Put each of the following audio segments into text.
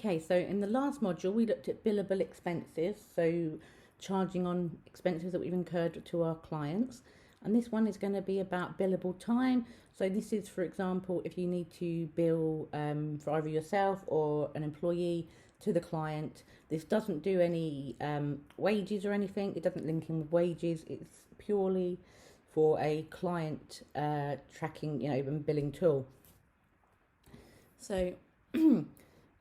Okay, so in the last module, we looked at billable expenses, so charging on expenses that we've incurred to our clients. And this one is going to be about billable time. So this is, for example, if you need to bill for either yourself or an employee to the client. This doesn't do any wages or anything. It doesn't link in with wages. It's purely for a client tracking, and billing tool. So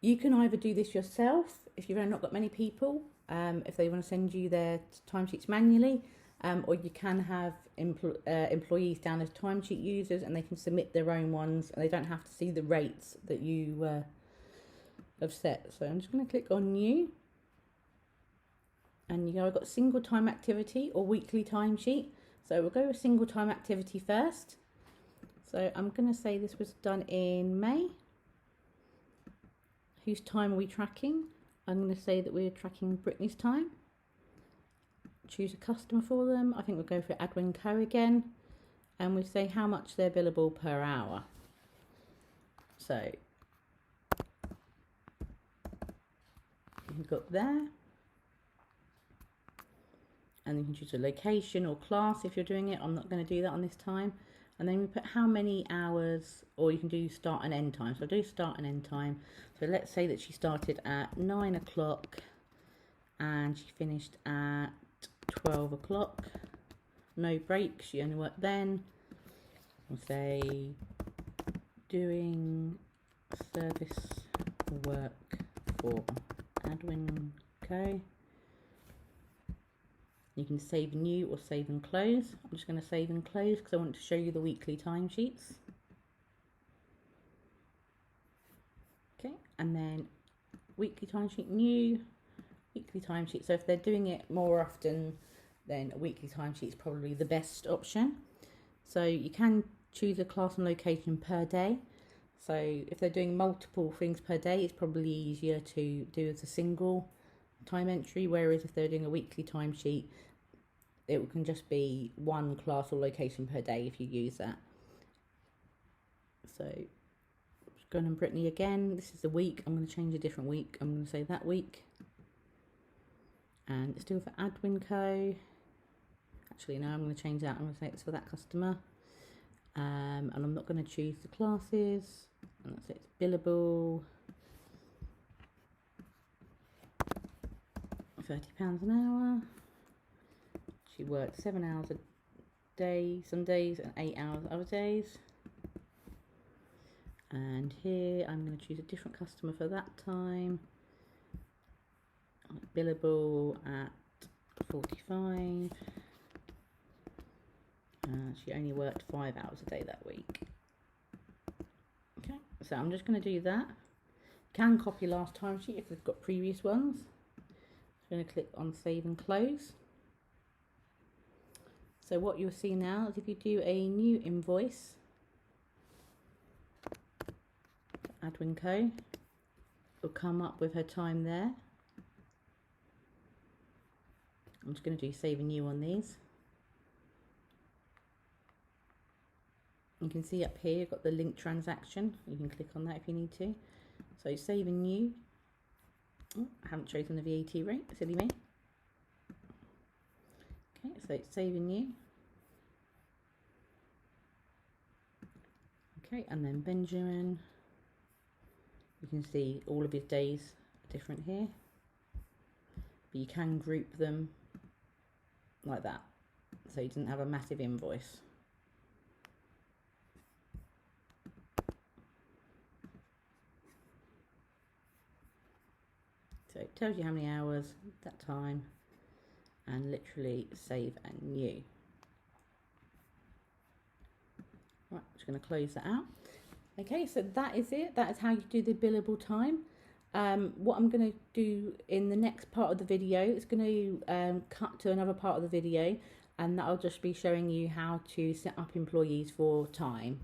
you can either do this yourself if you've not got many people, if they want to send you their timesheets manually, or you can have employees down as timesheet users and they can submit their own ones and they don't have to see the rates that you have set. So I'm just going to click on new, and I've got single time activity or weekly timesheet. So we'll go with single time activity first. So I'm going to say this was done in May. Whose time are we tracking? I'm going to say that we're tracking Brittany's time. Choose a customer for them. I think we'll go for Adwin Co again. And we say how much they're billable per hour. So you've got there. And you can choose a location or class if you're doing it. I'm not going to do that on this time. And then we put how many hours, or you can do start and end time. So I'll do start and end time. So let's say that she started at 9 o'clock and she finished at 12 o'clock. No break, she only worked then. We'll say doing service work for Adwin Co. You can save new or save and close. I'm just going to save and close because I want to show you the weekly timesheets. Okay, and then weekly timesheet new, weekly timesheet. So if they're doing it more often, then a weekly timesheet is probably the best option. So you can choose a class and location per day. So if they're doing multiple things per day, it's probably easier to do as a single time entry, whereas if they're doing a weekly timesheet, it can just be one class or location per day if you use that. So just going on Brittany again. This is the week. I'm going to change a different week. I'm going to say that week. And it's still for Adwin Co. Actually, no, I'm going to change that. I'm going to say it's for that customer. And I'm not going to choose the classes. And that's it. It's billable. £30 an hour. She worked 7 hours a day some days and 8 hours other days. And here I'm going to choose a different customer for that time. Billable at 45. She only worked 5 hours a day that week. Okay, so I'm just going to do that. Can copy last timesheet if they've got previous ones. I'm going to click on save and close. So what you'll see now is if you do a new invoice, Adwin Co, will come up with her time there. I'm just going to do save and new on these. You can see up here you've got the link transaction. You can click on that if you need to. So save and new. Oh, I haven't chosen the VAT rate, silly me. Okay, so it's saving you. Okay, and then Benjamin. You can see all of his days are different here. But you can group them like that. So he doesn't have a massive invoice. So it tells you how many hours, that time, and literally save and new. Right, I'm just going to close that out. Okay, so that is it. That is how you do the billable time. What I'm going to do in the next part of the video, it's going to cut to another part of the video, and that'll just be showing you how to set up employees for time.